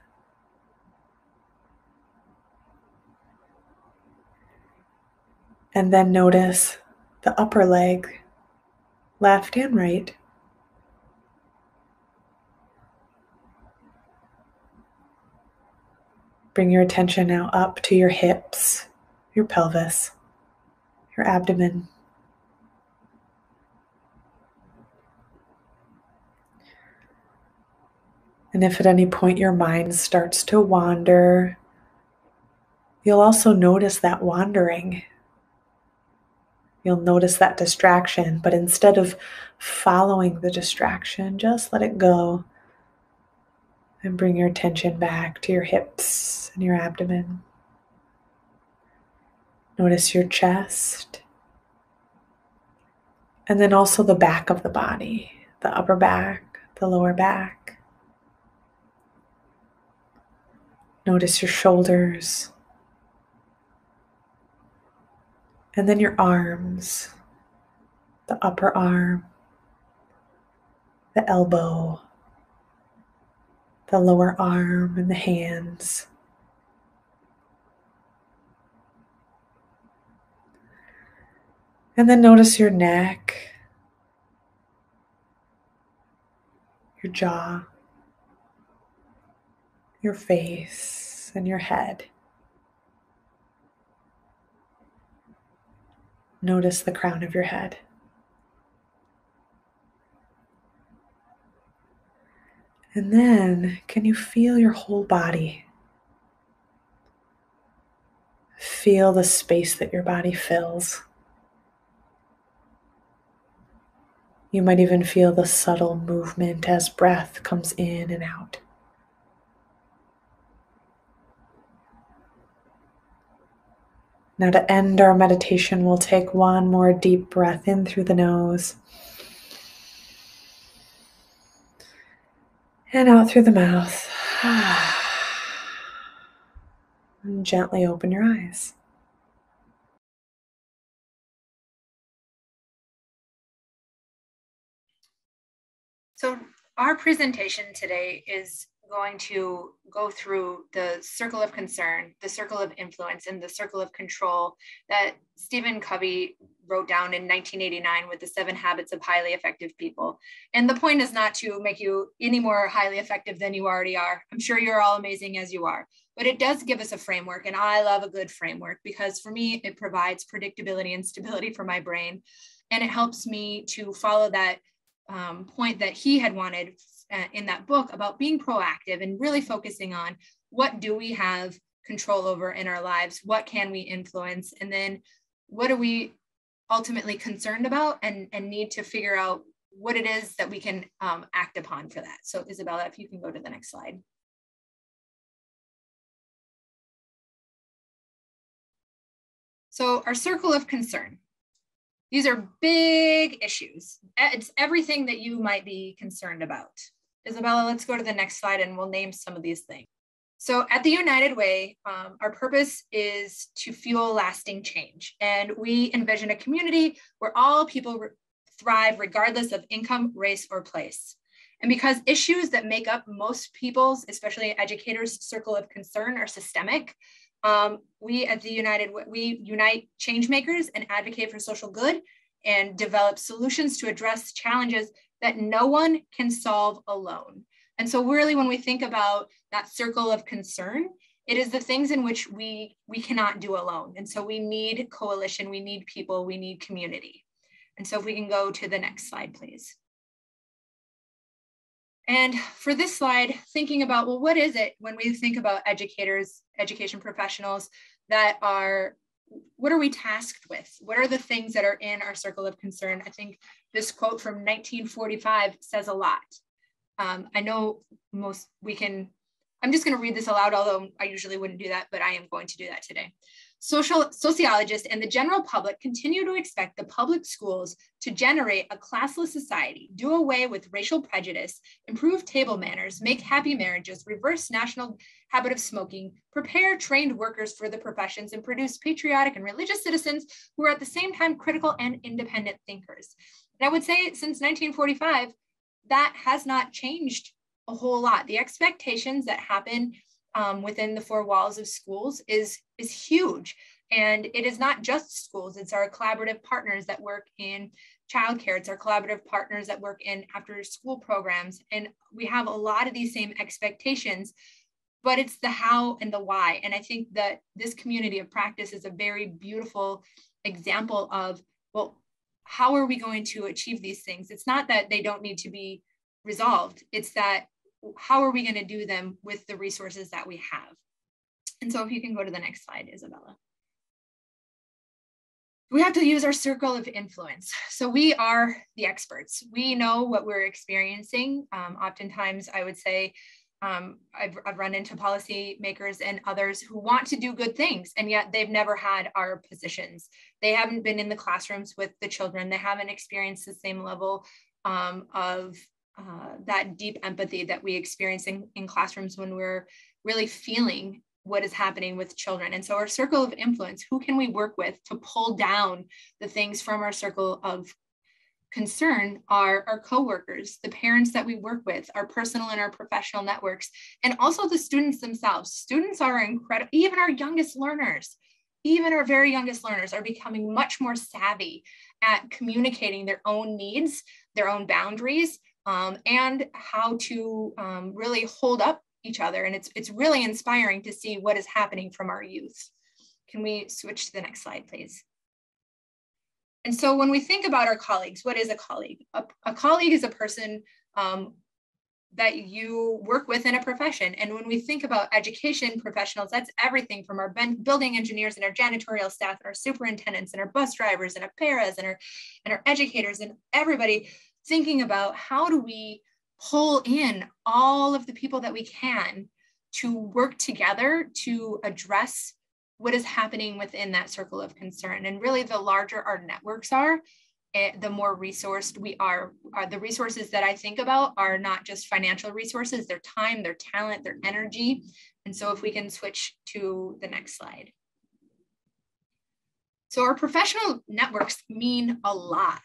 And then notice the upper leg, left and right. Bring your attention now up to your hips, your pelvis, your abdomen. And if at any point your mind starts to wander, you'll also notice that wandering. You'll notice that distraction, but instead of following the distraction, just let it go and bring your attention back to your hips and your abdomen. Notice your chest, and then also the back of the body, the upper back, the lower back. Notice your shoulders, and then your arms, the upper arm, the elbow, the lower arm, and the hands. And then notice your neck, your jaw, your face, and your head. Notice the crown of your head. And then, can you feel your whole body? Feel the space that your body fills. You might even feel the subtle movement as breath comes in and out. Now, to end our meditation, we'll take one more deep breath in through the nose and out through the mouth. And gently open your eyes. So our presentation today is going to go through the circle of concern, the circle of influence, and the circle of control that Stephen Covey wrote down in 1989 with the 7 Habits of Highly Effective People. And the point is not to make you any more highly effective than you already are. I'm sure you're all amazing as you are, but it does give us a framework. And I love a good framework because for me, it provides predictability and stability for my brain. And it helps me to follow that point that he had wanted in that book about being proactive and really focusing on what do we have control over in our lives, what can we influence, and then what are we ultimately concerned about and need to figure out what it is that we can act upon for that. So Isabella, if you can go to the next slide. So our circle of concern. These are big issues. It's everything that you might be concerned about. Isabella, let's go to the next slide and we'll name some of these things. So at the United Way, our purpose is to fuel lasting change. And we envision a community where all people thrive regardless of income, race, or place. And because issues that make up most people's, especially educators' circle of concern are systemic, we at the United Way, we unite change makers and advocate for social good and develop solutions to address challenges that no one can solve alone. And so really when we think about that circle of concern, it is the things in which we cannot do alone. And so we need coalition, we need people, we need community. And so if we can go to the next slide, please. And for this slide, thinking about, well, what is it when we think about educators, education professionals that are, what are we tasked with? What are the things that are in our circle of concern? I think this quote from 1945 says a lot. I know I'm just going to read this aloud, although I usually wouldn't do that, but I am going to do that today. Sociologists and the general public continue to expect the public schools to generate a classless society, do away with racial prejudice, improve table manners, make happy marriages, reverse national habit of smoking, prepare trained workers for the professions, and produce patriotic and religious citizens who are at the same time critical and independent thinkers. And I would say since 1945, that has not changed a whole lot. The expectations that happen within the 4 walls of schools is huge. And it is not just schools, it's our collaborative partners that work in childcare, it's our collaborative partners that work in after school programs. And we have a lot of these same expectations, but it's the how and the why. And I think that this community of practice is a very beautiful example of, well, how are we going to achieve these things? It's not that they don't need to be resolved, it's that how are we going to do them with the resources that we have? And so if you can go to the next slide, Isabella. We have to use our circle of influence. So we are the experts. We know what we're experiencing. Oftentimes, I would say, I've run into policy makers and others who want to do good things, and yet they've never had our positions. They haven't been in the classrooms with the children. They haven't experienced the same level of that deep empathy that we experience in classrooms when we're really feeling what is happening with children. And so our circle of influence, who can we work with to pull down the things from our circle of concern are our coworkers, the parents that we work with, our personal and our professional networks, and also the students themselves. Students are incredible, even our youngest learners, even our very youngest learners are becoming much more savvy at communicating their own needs, their own boundaries, and how to really hold up each other. And it's really inspiring to see what is happening from our youth. Can we switch to the next slide, please? And so when we think about our colleagues, what is a colleague? A colleague is a person that you work with in a profession. And when we think about education professionals, that's everything from our building engineers and our janitorial staff and our superintendents and our bus drivers and our paras and our educators and everybody, thinking about how do we pull in all of the people that we can to work together to address what is happening within that circle of concern. And really, the larger our networks are, the more resourced we are. The resources that I think about are not just financial resources, their time, their talent, their energy. And so if we can switch to the next slide. So our professional networks mean a lot.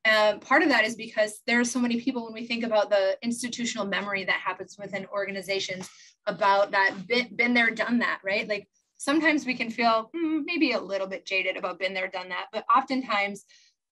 Part of that is because there are so many people, when we think about the institutional memory that happens within organizations about that been there, done that, right? Like sometimes we can feel maybe a little bit jaded about been there, done that, but oftentimes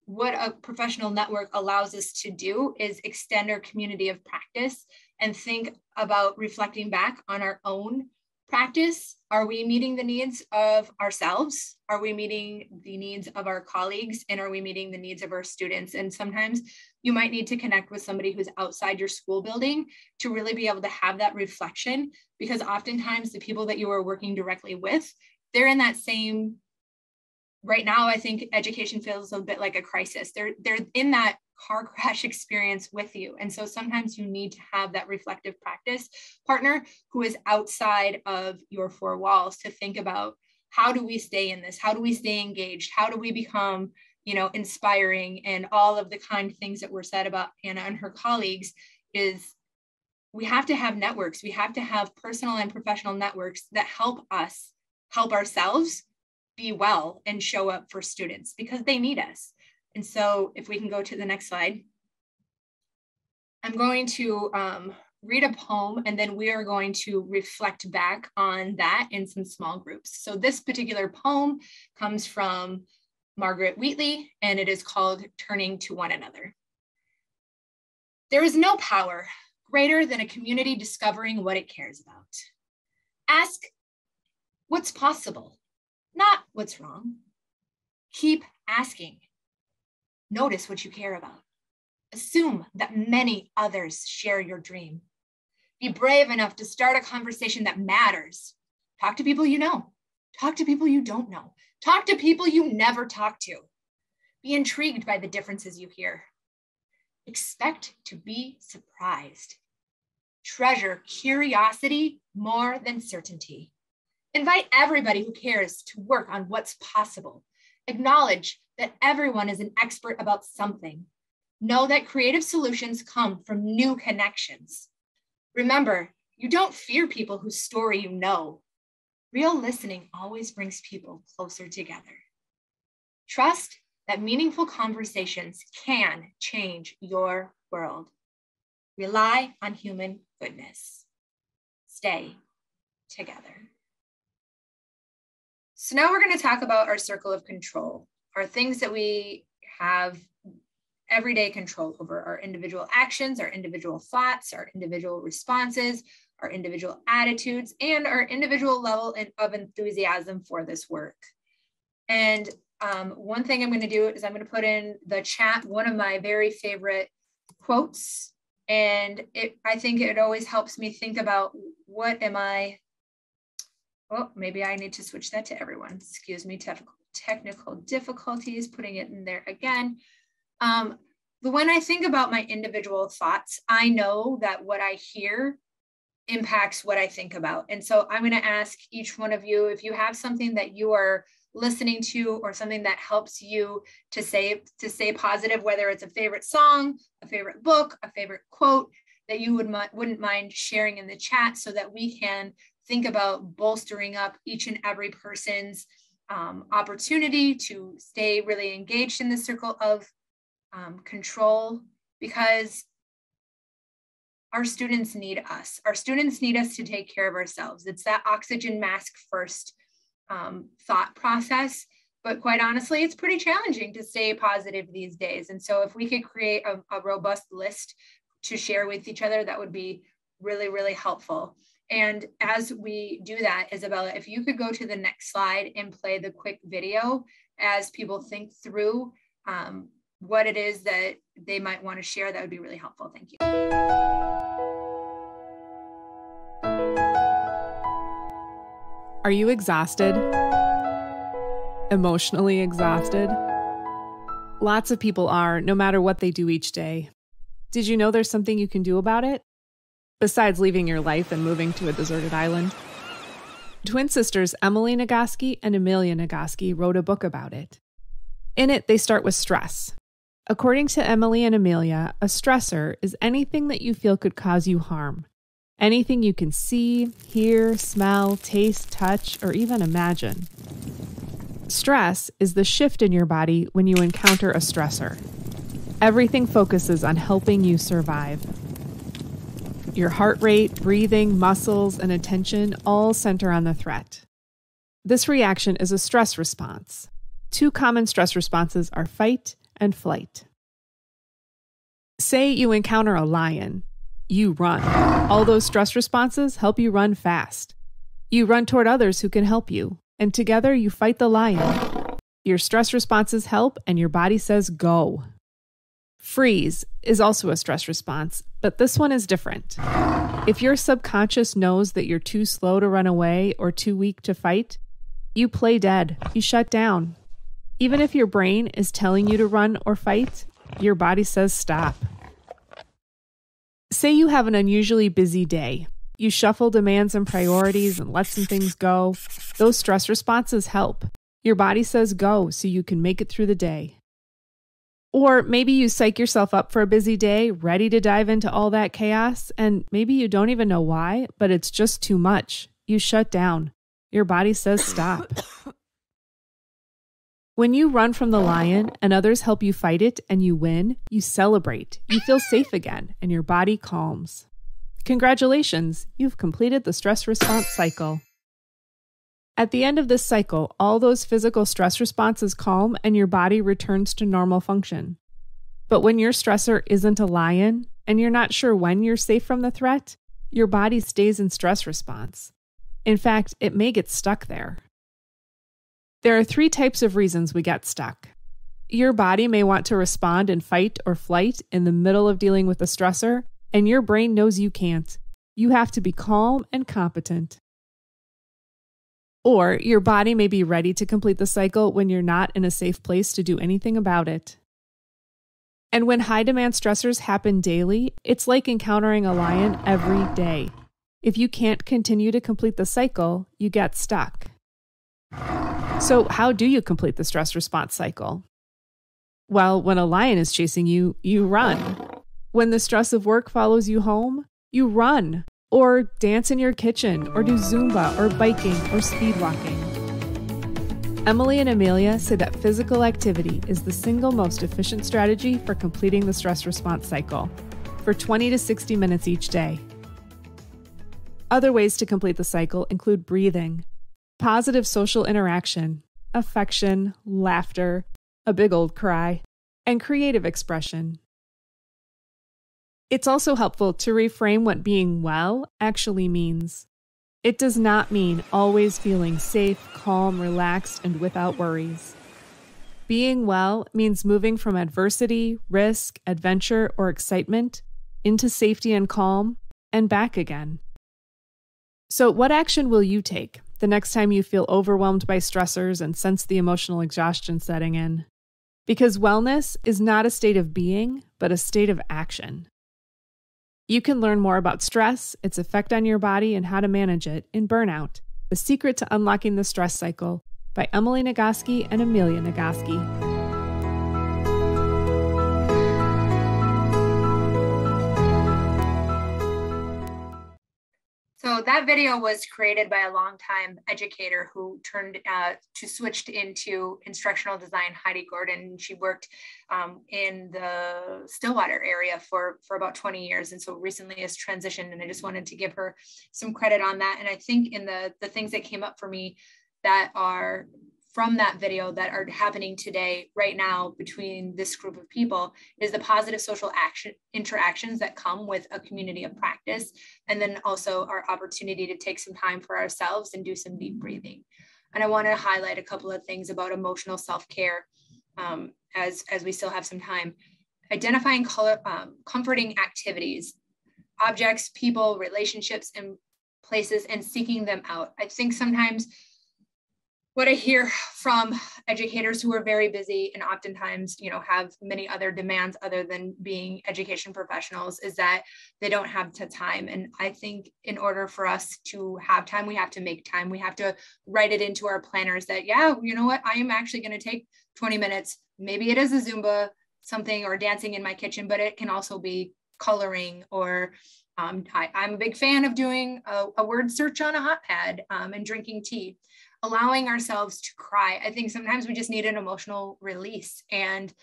what a professional network allows us to do is extend our community of practice and think about reflecting back on our own practice. Are we meeting the needs of ourselves? Are we meeting the needs of our colleagues? And are we meeting the needs of our students? And sometimes you might need to connect with somebody who's outside your school building to really be able to have that reflection, because oftentimes the people that you are working directly with, they're in that same, right now, I think education feels a bit like a crisis. They're in that car crash experience with you. And so sometimes you need to have that reflective practice partner who is outside of your four walls to think about, how do we stay in this? How do we stay engaged? How do we become, inspiring? And all of the kind things that were said about Anna and her colleagues is we have to have networks. We have to have personal and professional networks that help us help ourselves be well and show up for students, because they need us. And so if we can go to the next slide, I'm going to read a poem, and then we are going to reflect back on that in some small groups. So this particular poem comes from Margaret Wheatley, and it is called Turning to One Another. There is no power greater than a community discovering what it cares about. Ask what's possible, not what's wrong. Keep asking. Notice what you care about. Assume that many others share your dream. Be brave enough to start a conversation that matters. Talk to people you know. Talk to people you don't know. Talk to people you never talk to. Be intrigued by the differences you hear. Expect to be surprised. Treasure curiosity more than certainty. Invite everybody who cares to work on what's possible. Acknowledge that everyone is an expert about something. Know that creative solutions come from new connections. Remember, you don't fear people whose story you know. Real listening always brings people closer together. Trust that meaningful conversations can change your world. Rely on human goodness. Stay together. So now we're going to talk about our circle of control, our things that we have everyday control over: our individual actions, our individual thoughts, our individual responses, our individual attitudes, and our individual level of enthusiasm for this work. And one thing I'm going to do is I'm going to put in the chat one of my very favorite quotes. And I think it always helps me think about what am I, oh, maybe I need to switch that to everyone. Excuse me, technical difficulties, putting it in there again. But when I think about my individual thoughts, I know that what I hear impacts what I think about. And so I'm going to ask each one of you, if you have something that you are listening to or something that helps you to say positive, whether it's a favorite song, a favorite book, a favorite quote, that you wouldn't mind sharing in the chat, so that we can think about bolstering up each and every person's opportunity to stay really engaged in the circle of control, because our students need us. Our students need us to take care of ourselves. It's that oxygen mask first thought process. But quite honestly, it's pretty challenging to stay positive these days. And so if we could create a robust list to share with each other, that would be really, really helpful. And as we do that, Isabella, if you could go to the next slide and play the quick video as people think through what it is that they might want to share, that would be really helpful. Thank you. Are you exhausted? Emotionally exhausted? Lots of people are, no matter what they do each day. Did you know there's something you can do about it? Besides leaving your life and moving to a deserted island? Twin sisters Emily Nagoski and Amelia Nagoski wrote a book about it. In it, they start with stress. According to Emily and Amelia, a stressor is anything that you feel could cause you harm. Anything you can see, hear, smell, taste, touch, or even imagine. Stress is the shift in your body when you encounter a stressor. Everything focuses on helping you survive. Your heart rate, breathing, muscles, and attention all center on the threat. This reaction is a stress response. Two common stress responses are fight and flight. Say you encounter a lion. You run. All those stress responses help you run fast. You run toward others who can help you, and together you fight the lion. Your stress responses help, and your body says go. Freeze is also a stress response, but this one is different. If your subconscious knows that you're too slow to run away or too weak to fight, you play dead. You shut down. Even if your brain is telling you to run or fight, your body says stop. Say you have an unusually busy day. You shuffle demands and priorities and let some things go. Those stress responses help. Your body says go so you can make it through the day. Or maybe you psych yourself up for a busy day, ready to dive into all that chaos, and maybe you don't even know why, but it's just too much. You shut down. Your body says stop. When you run from the lion and others help you fight it and you win, you celebrate. You feel safe again and your body calms. Congratulations, you've completed the stress response cycle. At the end of this cycle, all those physical stress responses calm and your body returns to normal function. But when your stressor isn't a lion and you're not sure when you're safe from the threat, your body stays in stress response. In fact, it may get stuck there. There are 3 types of reasons we get stuck. Your body may want to respond in fight or flight in the middle of dealing with a stressor, and your brain knows you can't. You have to be calm and competent. Or your body may be ready to complete the cycle when you're not in a safe place to do anything about it. And when high-demand stressors happen daily, it's like encountering a lion every day. If you can't continue to complete the cycle, you get stuck. So how do you complete the stress response cycle? Well, when a lion is chasing you, you run. When the stress of work follows you home, you run. Or dance in your kitchen, or do Zumba, or biking, or speed walking. Emily and Amelia say that physical activity is the single most efficient strategy for completing the stress response cycle, for 20 to 60 minutes each day. Other ways to complete the cycle include breathing, positive social interaction, affection, laughter, a big old cry, and creative expression. It's also helpful to reframe what being well actually means. It does not mean always feeling safe, calm, relaxed, and without worries. Being well means moving from adversity, risk, adventure, or excitement into safety and calm, and back again. So what action will you take the next time you feel overwhelmed by stressors and sense the emotional exhaustion setting in? Because wellness is not a state of being, but a state of action. You can learn more about stress, its effect on your body, and how to manage it in Burnout, The Secret to Unlocking the Stress Cycle by Emily Nagoski and Amelia Nagoski. So that video was created by a longtime educator who switched into instructional design, Heidi Gordon. She worked in the Stillwater area for about 20 years. And so recently has transitioned, and I just wanted to give her some credit on that. And I think in the things that came up for me that are from that video that are happening today, right now, between this group of people is the positive social interactions that come with a community of practice. And then also our opportunity to take some time for ourselves and do some deep breathing. And I want to highlight a couple of things about emotional self-care as we still have some time. Identifying comforting activities, objects, people, relationships, and places and seeking them out. I think sometimes what I hear from educators who are very busy and oftentimes, have many other demands other than being education professionals is that they don't have the time. And I think in order for us to have time, we have to make time. We have to write it into our planners that, yeah, you know what, I am actually going to take 20 minutes. Maybe it is a Zumba something or dancing in my kitchen, but it can also be coloring or I'm a big fan of doing a word search on a hot pad and drinking tea. Allowing ourselves to cry. I think sometimes we just need an emotional release, and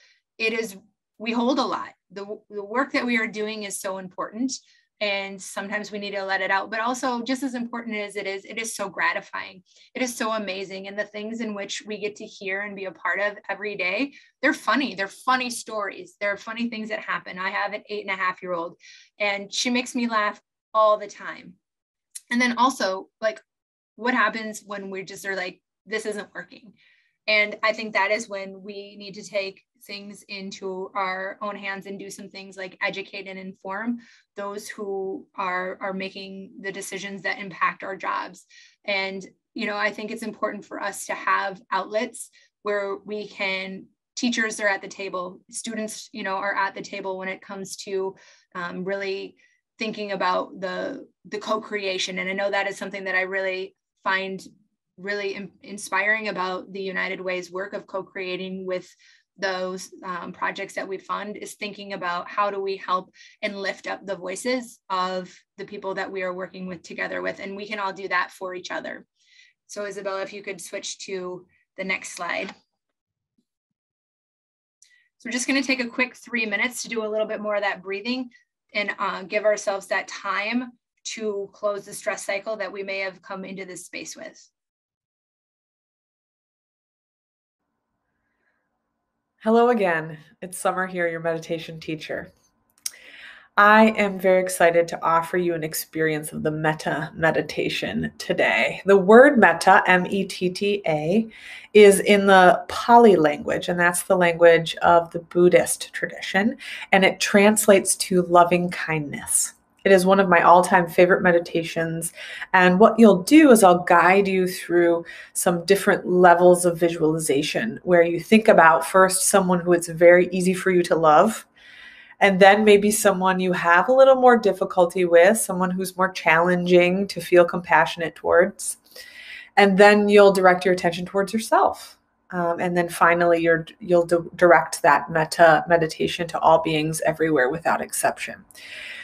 we hold a lot. The work that we are doing is so important, and sometimes we need to let it out, but also just as important as it is so gratifying. It is so amazing. And the things in which we get to hear and be a part of every day, they're funny. They're funny stories. There are funny things that happen. I have an 8.5-year-old and she makes me laugh all the time. And then also, like, what happens when we just are like, this isn't working? And I think that is when we need to take things into our own hands and do some things like educate and inform those who are making the decisions that impact our jobs. And, I think it's important for us to have outlets where teachers are at the table, students, are at the table when it comes to really thinking about the co-creation. And I know that is something that I really find really inspiring about the United Way's work of co-creating with those projects that we fund, is thinking about how do we help and lift up the voices of the people that we are working with together with. And we can all do that for each other. So Isabella, if you could switch to the next slide. So we're just going to take a quick 3 minutes to do a little bit more of that breathing and give ourselves that time to close the stress cycle that we may have come into this space with. Hello again. It's Summer here, your meditation teacher. I am very excited to offer you an experience of the metta meditation today. The word metta, M-E-T-T-A, is in the Pali language, and that's the language of the Buddhist tradition, and it translates to loving kindness. It is one of my all-time favorite meditations, and what you'll do is I'll guide you through some different levels of visualization where you think about first someone who it's very easy for you to love, and then maybe someone you have a little more difficulty with, someone who's more challenging to feel compassionate towards. And then you'll direct your attention towards yourself. And then finally, you'll direct that metta meditation to all beings everywhere without exception.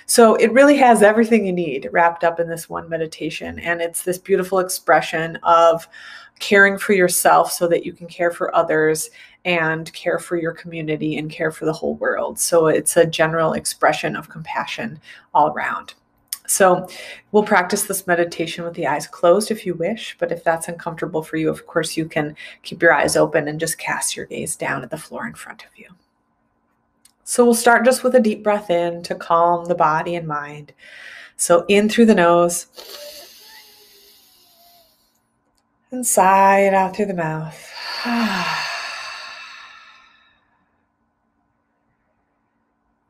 So it really has everything you need wrapped up in this one meditation. And it's this beautiful expression of caring for yourself so that you can care for others and care for your community and care for the whole world. So it's a general expression of compassion all around. So we'll practice this meditation with the eyes closed if you wish, but if that's uncomfortable for you, of course, you can keep your eyes open and just cast your gaze down at the floor in front of you. So we'll start just with a deep breath in to calm the body and mind. So in through the nose and sigh it out through the mouth.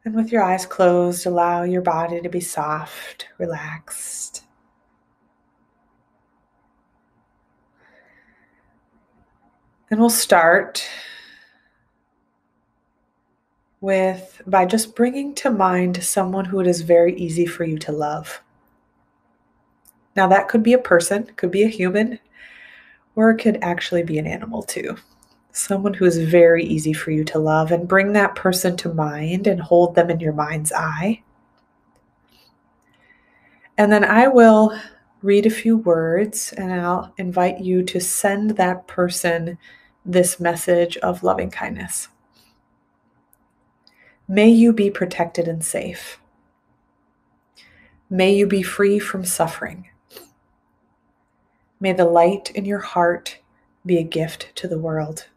And with your eyes closed, allow your body to be soft, relaxed. And we'll start by just bringing to mind someone who it is very easy for you to love. Now that could be a person, could be a human, or it could actually be an animal too. Someone who is very easy for you to love, and bring that person to mind and hold them in your mind's eye. And then I will read a few words and I'll invite you to send that person this message of loving kindness. May you be protected and safe. May you be free from suffering. May the light in your heart be a gift to the world.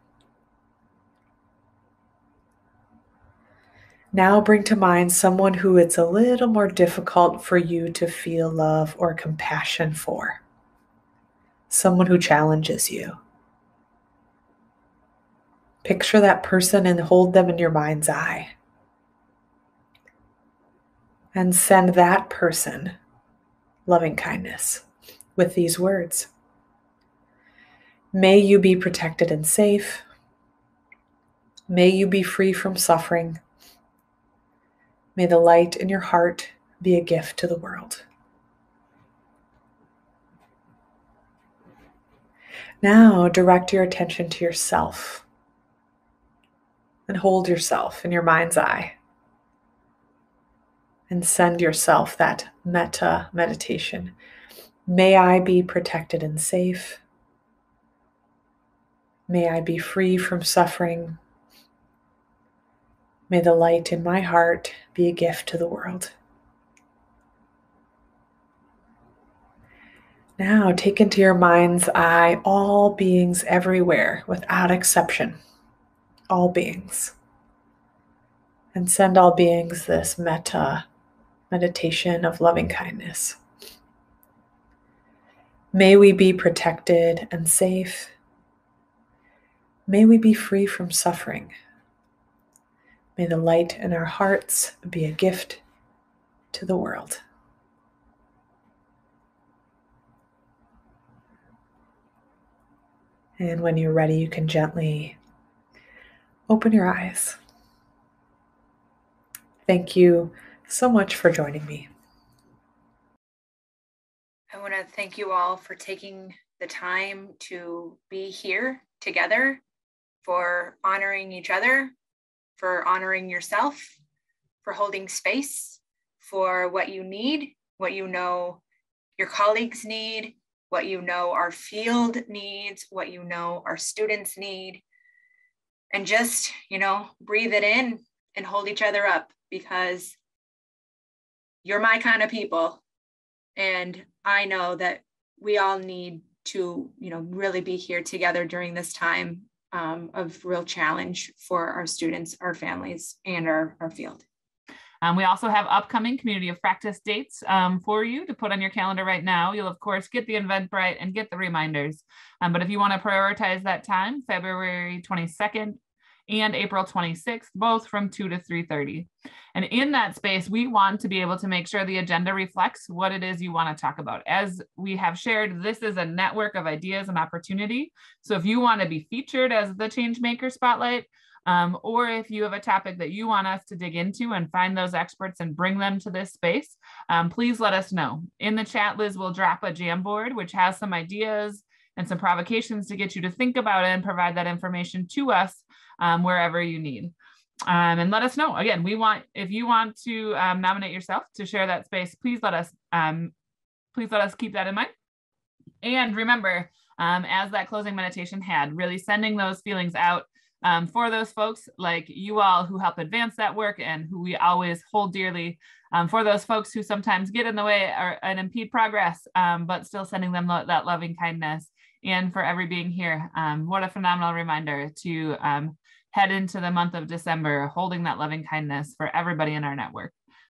Now bring to mind someone who it's a little more difficult for you to feel love or compassion for. Someone who challenges you. Picture that person and hold them in your mind's eye. And send that person loving kindness with these words. May you be protected and safe. May you be free from suffering. May the light in your heart be a gift to the world. Now direct your attention to yourself and hold yourself in your mind's eye and send yourself that metta meditation. May I be protected and safe. May I be free from suffering. May the light in my heart be a gift to the world. Now take into your mind's eye all beings everywhere without exception. All beings. And send all beings this metta meditation of loving kindness. May we be protected and safe. May we be free from suffering. May the light in our hearts be a gift to the world. And when you're ready, you can gently open your eyes. Thank you so much for joining me. I want to thank you all for taking the time to be here together, for honoring each other, for honoring yourself, for holding space for what you need, what you know your colleagues need, what you know our field needs, what you know our students need. And just, breathe it in and hold each other up, because you're my kind of people. And I know that we all need to, really be here together during this time of real challenge for our students, our families, and our field. We also have upcoming community of practice dates for you to put on your calendar right now. You'll, of course, get the Eventbrite and get the reminders. But if you want to prioritize that time, February 22nd and April 26th, both from 2 to 3:30. And in that space, we want to be able to make sure the agenda reflects what it is you want to talk about. As we have shared, this is a network of ideas and opportunity. So if you want to be featured as the Changemaker Spotlight, or if you have a topic that you want us to dig into and find those experts and bring them to this space, please let us know. In the chat, Liz will drop a Jamboard, which has some ideas and some provocations to get you to think about it and provide that information to us wherever you need. And let us know. Again, if you want to nominate yourself to share that space, please let us keep that in mind. And remember, as that closing meditation had, really sending those feelings out for those folks like you all who help advance that work and who we always hold dearly, for those folks who sometimes get in the way and impede progress, but still sending them that loving kindness. And for every being here, what a phenomenal reminder to head into the month of December, holding that loving kindness for everybody in our network.